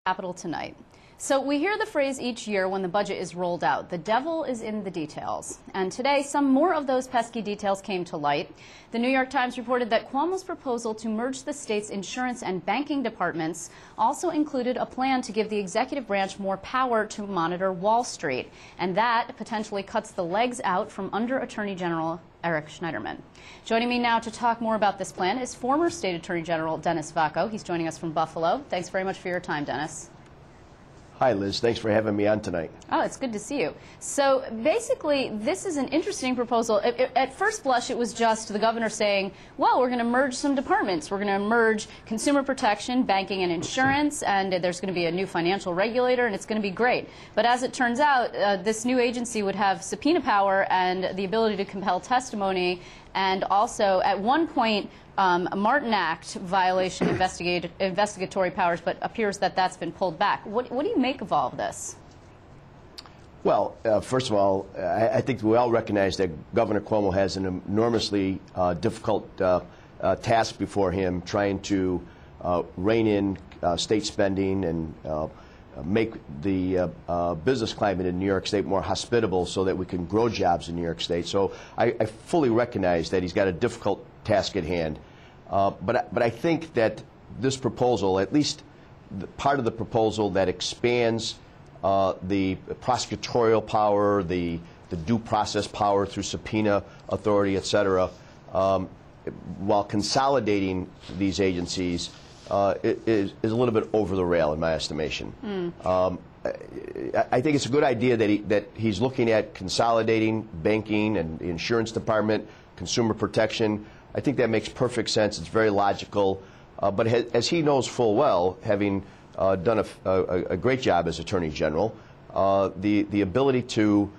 Capital tonight. So we hear the phrase each year when the budget is rolled out, the devil is in the details. And today, some more of those pesky details came to light. The New York Times reported that Cuomo's proposal to merge the state's insurance and banking departments also included a plan to give the executive branch more power to monitor Wall Street. And that potentially cuts the legs out from under Attorney General Eric Schneiderman. Joining me now to talk more about this plan is former State Attorney General Dennis Vacco. He's joining us from Buffalo. Thanks very much for your time, Dennis. Hi, Liz. Thanks for having me on tonight. Oh, it's good to see you. So basically, this is an interesting proposal. At first blush, it was just the governor saying, well, we're going to merge some departments. We're going to merge consumer protection, banking, and insurance, and there's going to be a new financial regulator, and it's going to be great. But as it turns out, this new agency would have subpoena power and the ability to compel testimony, and also, at one point, a Martin Act violation investigatory powers, but appears that that's been pulled back. What do you make of all of this? Well, first of all, I think we all recognize that Governor Cuomo has an enormously difficult task before him, trying to rein in state spending and make the business climate in New York State more hospitable so that we can grow jobs in New York State. So I fully recognize that he's got a difficult task at hand. But I think that this proposal, at least part of the proposal that expands the prosecutorial power, the due process power through subpoena authority, et cetera, while consolidating these agencies, is a little bit over the rail in my estimation. I think it's a good idea that he's looking at consolidating banking and the insurance department, consumer protection. I think that makes perfect sense. It's very logical. But as he knows full well, having done a great job as Attorney General, the ability to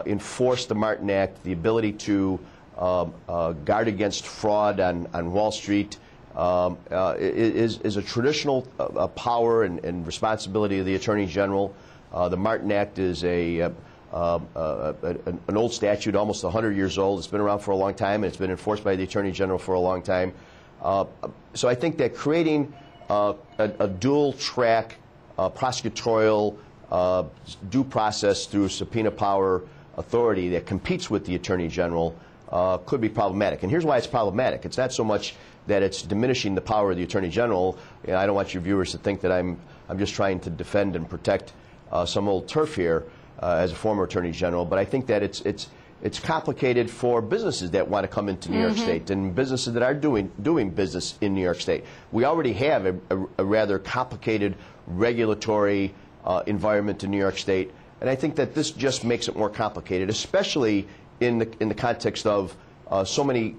enforce the Martin Act, the ability to guard against fraud on Wall Street, is a traditional power and responsibility of the Attorney General. The Martin Act is an old statute, almost 100 years old. It's been around for a long time, and it's been enforced by the Attorney General for a long time. So I think that creating a dual-track prosecutorial due process through subpoena power authority that competes with the Attorney General could be problematic. And here's why it's problematic. It's not so much that it's diminishing the power of the Attorney General. You know, I don't want your viewers to think that I'm just trying to defend and protect some old turf here as a former Attorney General, but I think that it's complicated for businesses that want to come into New York State and businesses that are doing business in New York State. We already have a rather complicated regulatory environment in New York State, and I think that this just makes it more complicated, especially in the context of so many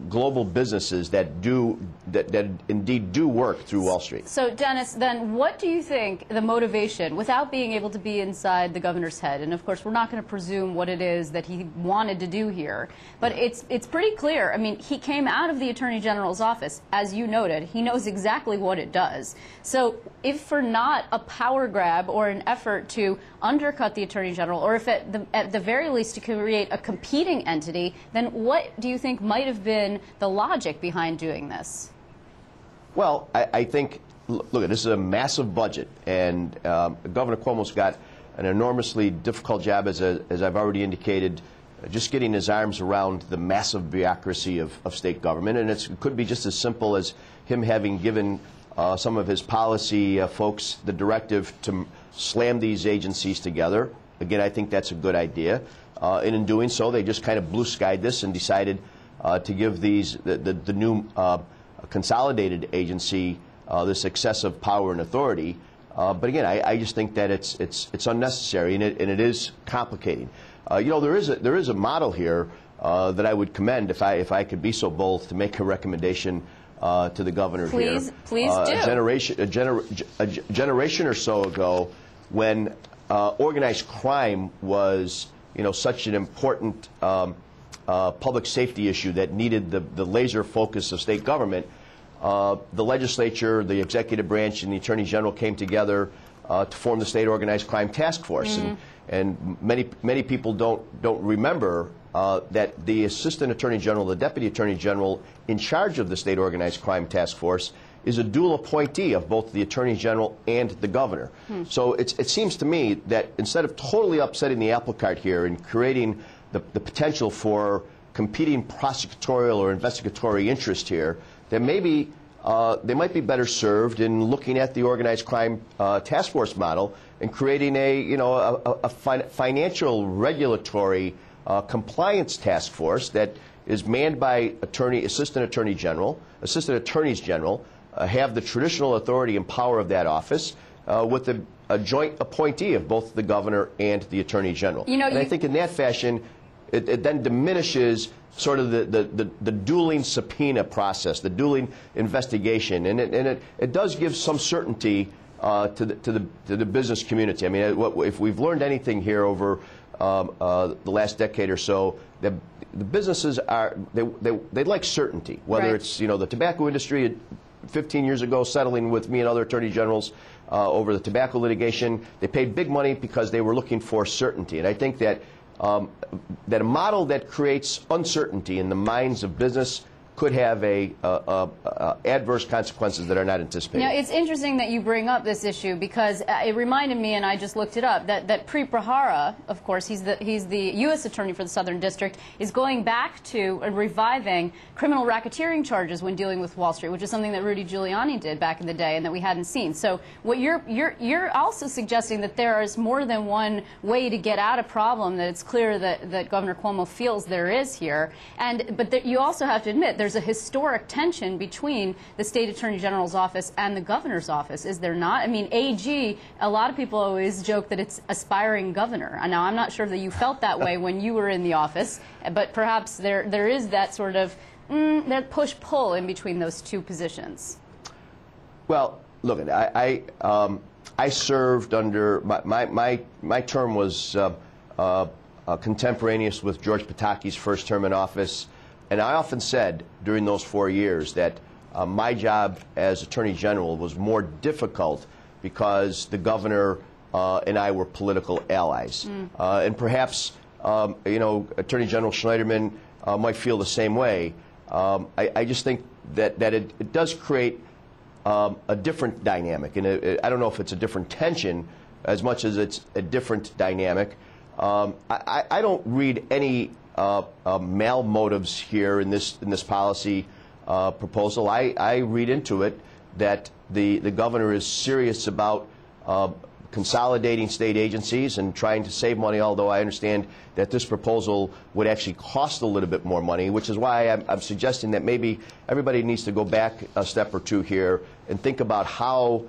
global businesses that indeed do work through Wall Street. So, Dennis, then what do you think the motivation, without being able to be inside the governor's head, and of course we're not going to presume what it is that he wanted to do here, but it's pretty clear. I mean, he came out of the Attorney General's office, as you noted. He knows exactly what it does. So if for not a power grab or an effort to undercut the Attorney General, or if at the very least to create a competing entity, then what do you think might have been the logic behind doing this? Well, I think, look, this is a massive budget, and Governor Cuomo's got an enormously difficult job, as I've already indicated, just getting his arms around the massive bureaucracy of state government. And it could be just as simple as him having given some of his policy folks the directive to slam these agencies together. Again, I think that's a good idea. And in doing so, they just kind of blue-skied this and decided to give the new consolidated agency this excessive power and authority. But again, I just think that it's unnecessary, and it is complicating. You know, there is a model here that I would commend if I could be so bold to make a recommendation to the governor here. Please do. A generation or so ago, when organized crime was, you know, such an important public safety issue that needed the laser focus of state government, the legislature, the executive branch, and the Attorney General came together to form the State Organized Crime Task Force. And many people don't remember that the Assistant Attorney General, the Deputy Attorney General in charge of the State Organized Crime Task Force, is a dual appointee of both the Attorney General and the Governor. So it seems to me that instead of totally upsetting the apple cart here and creating the potential for competing prosecutorial or investigatory interest here, that maybe they might be better served in looking at the organized crime task force model and creating a financial regulatory compliance task force that is manned by assistant attorneys general, have the traditional authority and power of that office with a joint appointee of both the governor and the attorney general. And I think in that fashion, it then diminishes sort of the dueling subpoena process, the dueling investigation, and it does give some certainty to the business community. I mean, if we've learned anything here over the last decade or so, the businesses they like certainty. Whether it's the tobacco industry 15 years ago settling with me and other attorney generals over the tobacco litigation, they paid big money because they were looking for certainty. And I think that that a model that creates uncertainty in the minds of business could have adverse consequences that are not anticipated. Now, it's interesting that you bring up this issue because it reminded me, and I just looked it up, that Preet Bharara, of course, he's the U.S. Attorney for the Southern District, is going back to and reviving criminal racketeering charges when dealing with Wall Street, which is something that Rudy Giuliani did back in the day and that we hadn't seen. So what you're also suggesting that there is more than one way to get at a problem, that it's clear that Governor Cuomo feels there is here, but you also have to admit there's a historic tension between the State Attorney General's office and the Governor's office, is there not? I mean, AG, a lot of people always joke that it's aspiring governor. Now, I'm not sure that you felt that way when you were in the office, but perhaps there is that sort of that push-pull in between those two positions. Well, look, I served under my term was contemporaneous with George Pataki's first term in office. And I often said during those 4 years that my job as Attorney General was more difficult because the governor and I were political allies. And perhaps, Attorney General Schneiderman might feel the same way. I just think that it does create a different dynamic. And I don't know if it's a different tension as much as it's a different dynamic. I don't read any malmotives here in this policy proposal. I read into it that the governor is serious about consolidating state agencies and trying to save money, although I understand that this proposal would actually cost a little bit more money, which is why I'm suggesting that maybe everybody needs to go back a step or two here and think about how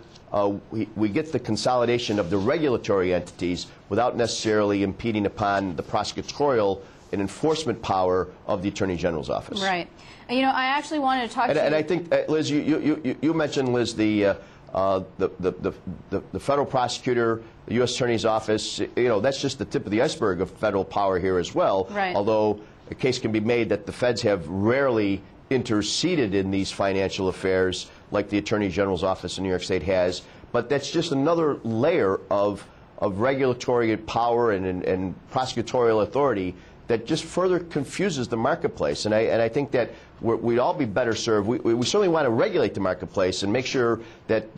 we get the consolidation of the regulatory entities without necessarily impeding upon the prosecutorial and enforcement power of the Attorney General's office. Right. I actually wanted to talk to you. And I think, Liz, you mentioned, Liz, the federal prosecutor, the U.S. Attorney's office. That's just the tip of the iceberg of federal power here as well. Right. Although a case can be made that the feds have rarely interceded in these financial affairs like the Attorney General's office in New York State has. But that's just another layer of regulatory power and prosecutorial authority that just further confuses the marketplace. And I think that we'd all be better served. We certainly want to regulate the marketplace and make sure that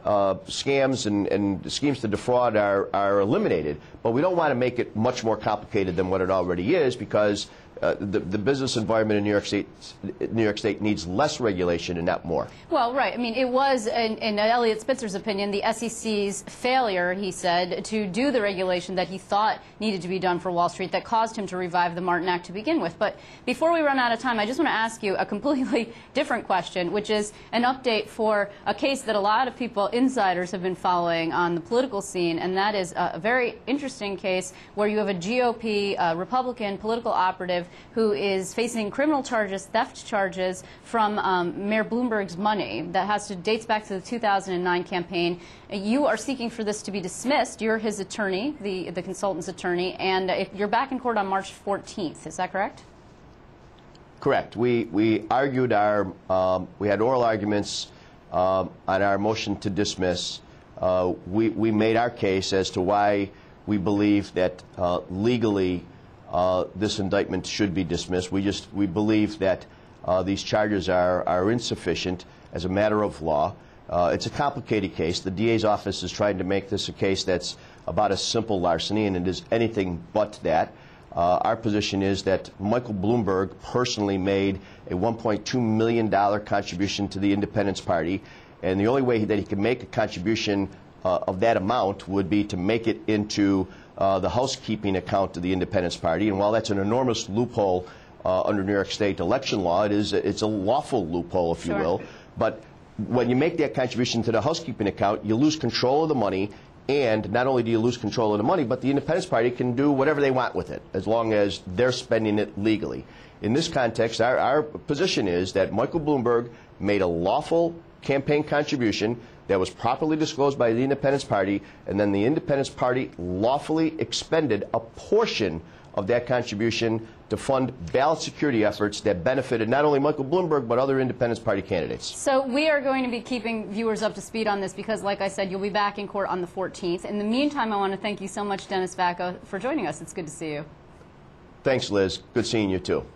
scams and schemes to defraud are eliminated. But we don't want to make it much more complicated than what it already is, because the business environment in New York State needs less regulation and not more. Well, right. I mean, it was, in Elliot Spitzer's opinion, the SEC's failure, he said, to do the regulation that he thought needed to be done for Wall Street that caused him to revive the Martin Act to begin with. But before we run out of time, I just want to ask you a completely different question, which is an update for a case that a lot of people, insiders, have been following on the political scene, and that is a very interesting case where you have a GOP Republican political operative who is facing criminal charges, theft charges from Mayor Bloomberg's money that dates back to the 2009 campaign. You are seeking for this to be dismissed. You're his attorney, the consultant's attorney, and you're back in court on March 14th. Is that correct? Correct. We argued we had oral arguments on our motion to dismiss. We made our case as to why we believe that legally this indictment should be dismissed. We believe that these charges are insufficient, as a matter of law. It's a complicated case. The DA's office is trying to make this a case that's about a simple larceny, and it is anything but that. Our position is that Michael Bloomberg personally made a $1.2 million contribution to the Independence Party, and the only way that he could make a contribution of that amount would be to make it into the housekeeping account of the Independence Party. And while that's an enormous loophole under New York State election law, it's a lawful loophole, if you will. But when you make that contribution to the housekeeping account, you lose control of the money. And not only do you lose control of the money, but the Independence Party can do whatever they want with it, as long as they're spending it legally. In this context, our position is that Michael Bloomberg made a lawful campaign contribution that was properly disclosed by the Independence Party, and then the Independence Party lawfully expended a portion of that contribution to fund ballot security efforts that benefited not only Michael Bloomberg, but other Independence Party candidates. So we are going to be keeping viewers up to speed on this because, like I said, you'll be back in court on the 14th. In the meantime, I want to thank you so much, Dennis Vacco, for joining us. It's good to see you. Thanks, Liz. Good seeing you, too.